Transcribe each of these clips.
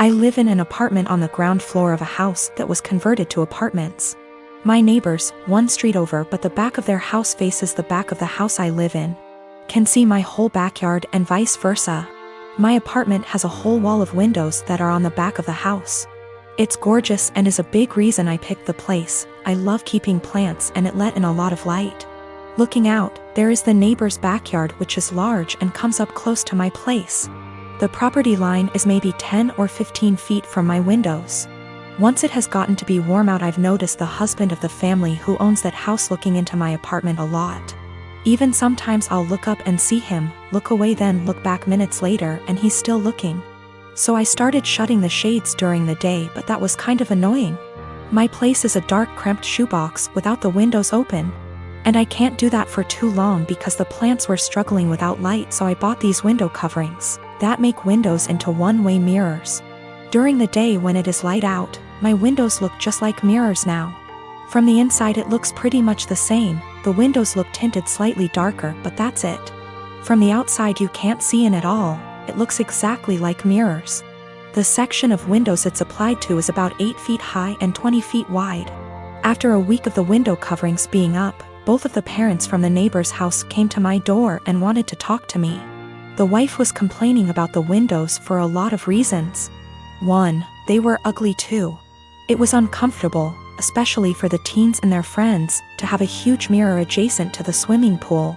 I live in an apartment on the ground floor of a house that was converted to apartments. My neighbors, one street over but the back of their house faces the back of the house I live in, can see my whole backyard and vice versa. My apartment has a whole wall of windows that are on the back of the house. It's gorgeous and is a big reason I picked the place. I love keeping plants and it let in a lot of light. Looking out, there is the neighbor's backyard which is large and comes up close to my place. The property line is maybe 10 or 15 feet from my windows. Once it has gotten to be warm out, I've noticed the husband of the family who owns that house looking into my apartment a lot. Even sometimes I'll look up and see him, look away then look back minutes later and he's still looking. So I started shutting the shades during the day, but that was kind of annoying. My place is a dark cramped shoebox without the windows open. And I can't do that for too long because the plants were struggling without light, so I bought these window coverings that make windows into one-way mirrors. During the day when it is light out, my windows look just like mirrors now. From the inside it looks pretty much the same, the windows look tinted slightly darker but that's it. From the outside you can't see in at all, it looks exactly like mirrors. The section of windows it's applied to is about 8 feet high and 20 feet wide. After a week of the window coverings being up, both of the parents from the neighbor's house came to my door and wanted to talk to me. The wife was complaining about the windows for a lot of reasons. 1. They were ugly too. It was uncomfortable, especially for the teens and their friends, to have a huge mirror adjacent to the swimming pool.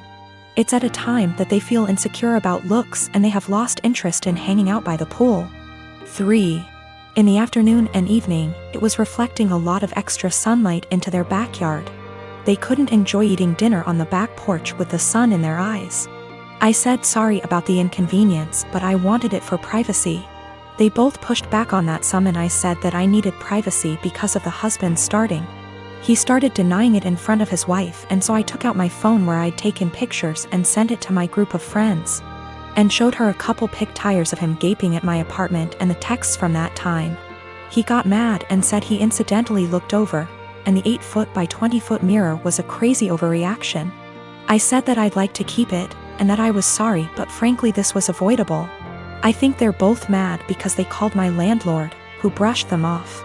It's at a time that they feel insecure about looks and they have lost interest in hanging out by the pool. 3. In the afternoon and evening, it was reflecting a lot of extra sunlight into their backyard. They couldn't enjoy eating dinner on the back porch with the sun in their eyes. I said sorry about the inconvenience, but I wanted it for privacy. They both pushed back on that some and I said that I needed privacy because of the husband starting. He started denying it in front of his wife, and so I took out my phone where I'd taken pictures and sent it to my group of friends. And showed her a couple pic tires of him gaping at my apartment and the texts from that time. He got mad and said he incidentally looked over, and the 8-foot by 20-foot mirror was a crazy overreaction. I said that I'd like to keep it, and that I was sorry, but frankly this was avoidable. I think they're both mad because they called my landlord, who brushed them off.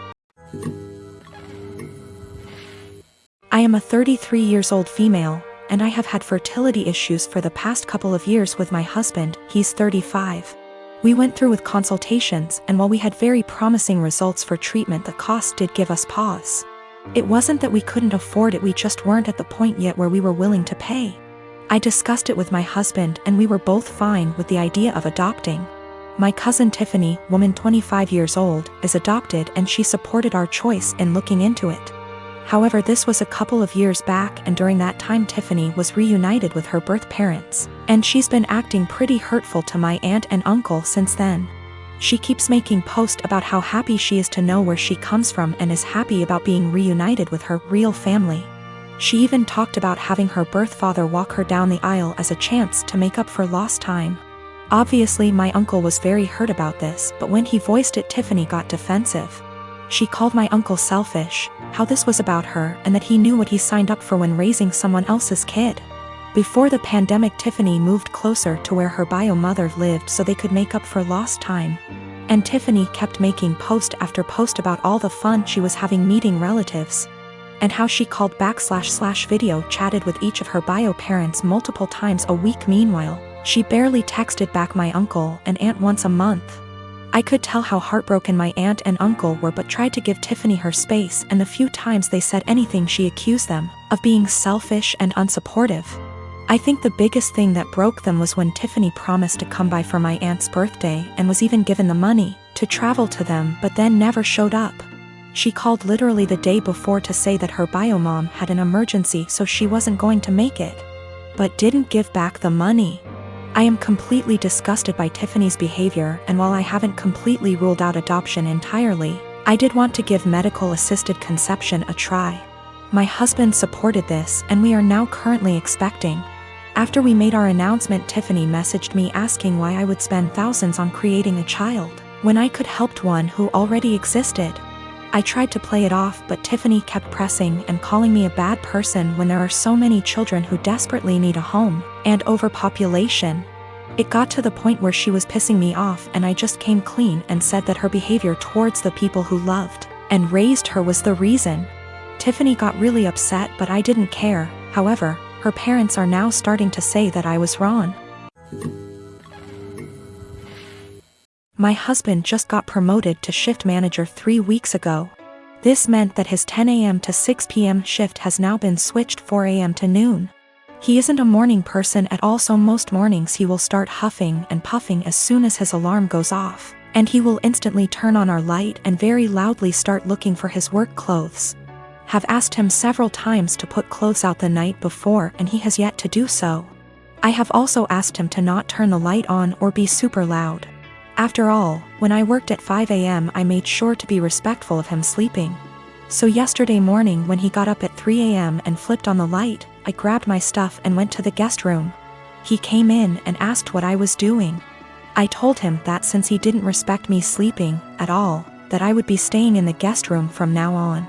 I am a 33 years old female, and I have had fertility issues for the past couple of years with my husband. He's 35. We went through with consultations, and while we had very promising results for treatment, the cost did give us pause. It wasn't that we couldn't afford it, we just weren't at the point yet where we were willing to pay. I discussed it with my husband and we were both fine with the idea of adopting. My cousin Tiffany, woman 25 years old, is adopted and she supported our choice in looking into it. However, this was a couple of years back, and during that time Tiffany was reunited with her birth parents, and she's been acting pretty hurtful to my aunt and uncle since then. She keeps making posts about how happy she is to know where she comes from and is happy about being reunited with her real family. She even talked about having her birth father walk her down the aisle as a chance to make up for lost time. Obviously my uncle was very hurt about this, but when he voiced it Tiffany got defensive. She called my uncle selfish, how this was about her and that he knew what he signed up for when raising someone else's kid. Before the pandemic Tiffany moved closer to where her bio mother lived so they could make up for lost time. And Tiffany kept making post after post about all the fun she was having meeting relatives. And how she called / video chatted with each of her bio parents multiple times a week. Meanwhile, she barely texted back my uncle and aunt once a month. I could tell how heartbroken my aunt and uncle were, but tried to give Tiffany her space, and the few times they said anything she accused them of being selfish and unsupportive. I think the biggest thing that broke them was when Tiffany promised to come by for my aunt's birthday and was even given the money to travel to them but then never showed up. She called literally the day before to say that her bio mom had an emergency so she wasn't going to make it, but didn't give back the money. I am completely disgusted by Tiffany's behavior, and while I haven't completely ruled out adoption entirely, I did want to give medical-assisted conception a try. My husband supported this and we are now currently expecting. After we made our announcement, Tiffany messaged me asking why I would spend thousands on creating a child when I could help one who already existed. I tried to play it off, but Tiffany kept pressing and calling me a bad person when there are so many children who desperately need a home, and overpopulation. It got to the point where she was pissing me off, and I just came clean and said that her behavior towards the people who loved and raised her was the reason. Tiffany got really upset, but I didn't care. However, her parents are now starting to say that I was wrong. My husband just got promoted to shift manager 3 weeks ago. This meant that his 10 a.m. to 6 p.m. shift has now been switched 4 a.m. to noon. He isn't a morning person at all, so most mornings he will start huffing and puffing as soon as his alarm goes off, and he will instantly turn on our light and very loudly start looking for his work clothes. Have asked him several times to put clothes out the night before, and he has yet to do so. I have also asked him to not turn the light on or be super loud. After all, when I worked at 5 a.m. I made sure to be respectful of him sleeping. So yesterday morning when he got up at 3 a.m. and flipped on the light, I grabbed my stuff and went to the guest room. He came in and asked what I was doing. I told him that since he didn't respect me sleeping at all, that I would be staying in the guest room from now on.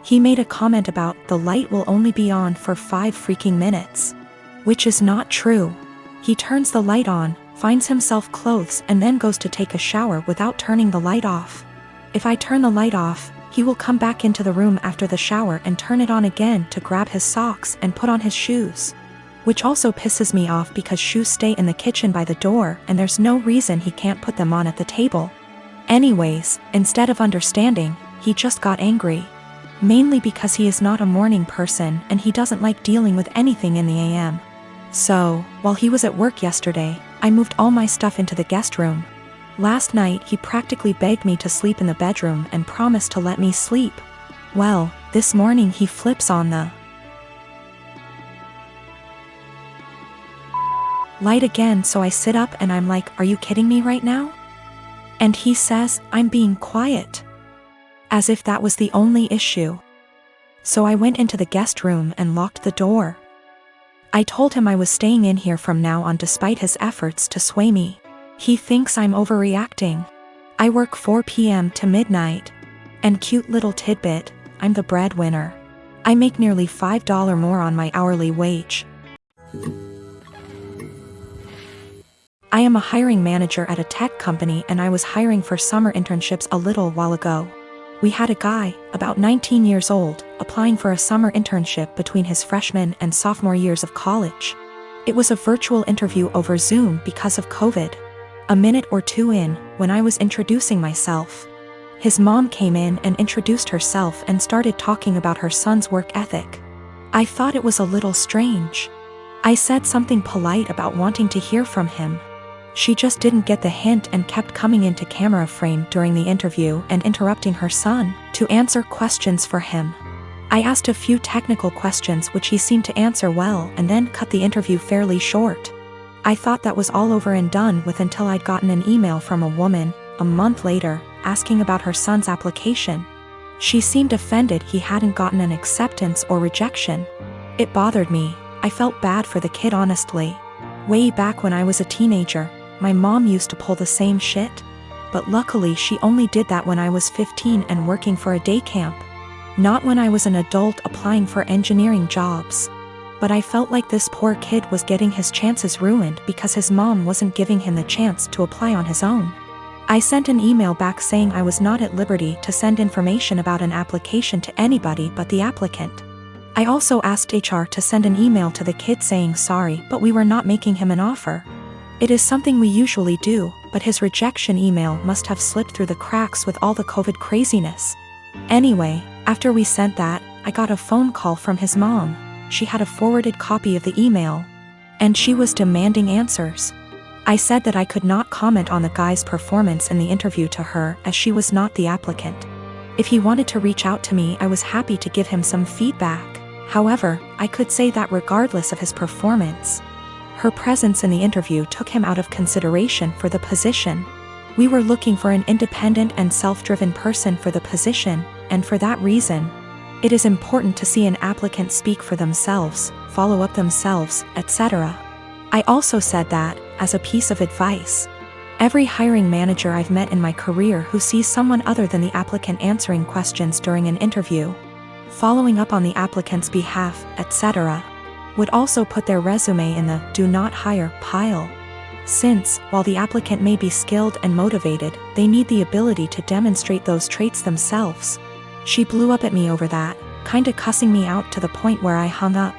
He made a comment about the light will only be on for 5 freaking minutes. Which is not true. He turns the light on, finds himself clothes, and then goes to take a shower without turning the light off. If I turn the light off, he will come back into the room after the shower and turn it on again to grab his socks and put on his shoes. Which also pisses me off because shoes stay in the kitchen by the door and there's no reason he can't put them on at the table. Anyways, instead of understanding, he just got angry. Mainly because he is not a morning person and he doesn't like dealing with anything in the AM. So, while he was at work yesterday, I moved all my stuff into the guest room. Last night he practically begged me to sleep in the bedroom and promised to let me sleep. Well, this morning he flips on the light again, so I sit up and I'm like, are you kidding me right now? And he says, I'm being quiet. As if that was the only issue. So I went into the guest room and locked the door. I told him I was staying in here from now on despite his efforts to sway me. He thinks I'm overreacting. I work 4 p.m. to midnight. And cute little tidbit, I'm the breadwinner. I make nearly $5 more on my hourly wage. I am a hiring manager at a tech company and I was hiring for summer internships a little while ago. We had a guy, about 19 years old, applying for a summer internship between his freshman and sophomore years of college. It was a virtual interview over Zoom because of COVID. A minute or two in, when I was introducing myself, his mom came in and introduced herself and started talking about her son's work ethic. I thought it was a little strange. I said something polite about wanting to hear from him. She just didn't get the hint and kept coming into camera frame during the interview and interrupting her son to answer questions for him. I asked a few technical questions which he seemed to answer well and then cut the interview fairly short. I thought that was all over and done with until I'd gotten an email from a woman, a month later, asking about her son's application. She seemed offended he hadn't gotten an acceptance or rejection. It bothered me. I felt bad for the kid, honestly. Way back when I was a teenager, my mom used to pull the same shit. But luckily she only did that when I was 15 and working for a day camp. Not when I was an adult applying for engineering jobs. But I felt like this poor kid was getting his chances ruined because his mom wasn't giving him the chance to apply on his own. I sent an email back saying I was not at liberty to send information about an application to anybody but the applicant. I also asked HR to send an email to the kid saying sorry, but we were not making him an offer. It is something we usually do, but his rejection email must have slipped through the cracks with all the COVID craziness. Anyway, after we sent that, I got a phone call from his mom. She had a forwarded copy of the email. And she was demanding answers. I said that I could not comment on the guy's performance in the interview to her as she was not the applicant. If he wanted to reach out to me, I was happy to give him some feedback. However, I could say that regardless of his performance, her presence in the interview took him out of consideration for the position. We were looking for an independent and self-driven person for the position, and for that reason, it is important to see an applicant speak for themselves, follow up themselves, etc. I also said that, as a piece of advice, every hiring manager I've met in my career who sees someone other than the applicant answering questions during an interview, following up on the applicant's behalf, etc., would also put their resume in the do not hire pile. Since, while the applicant may be skilled and motivated, they need the ability to demonstrate those traits themselves. She blew up at me over that, kinda cussing me out to the point where I hung up.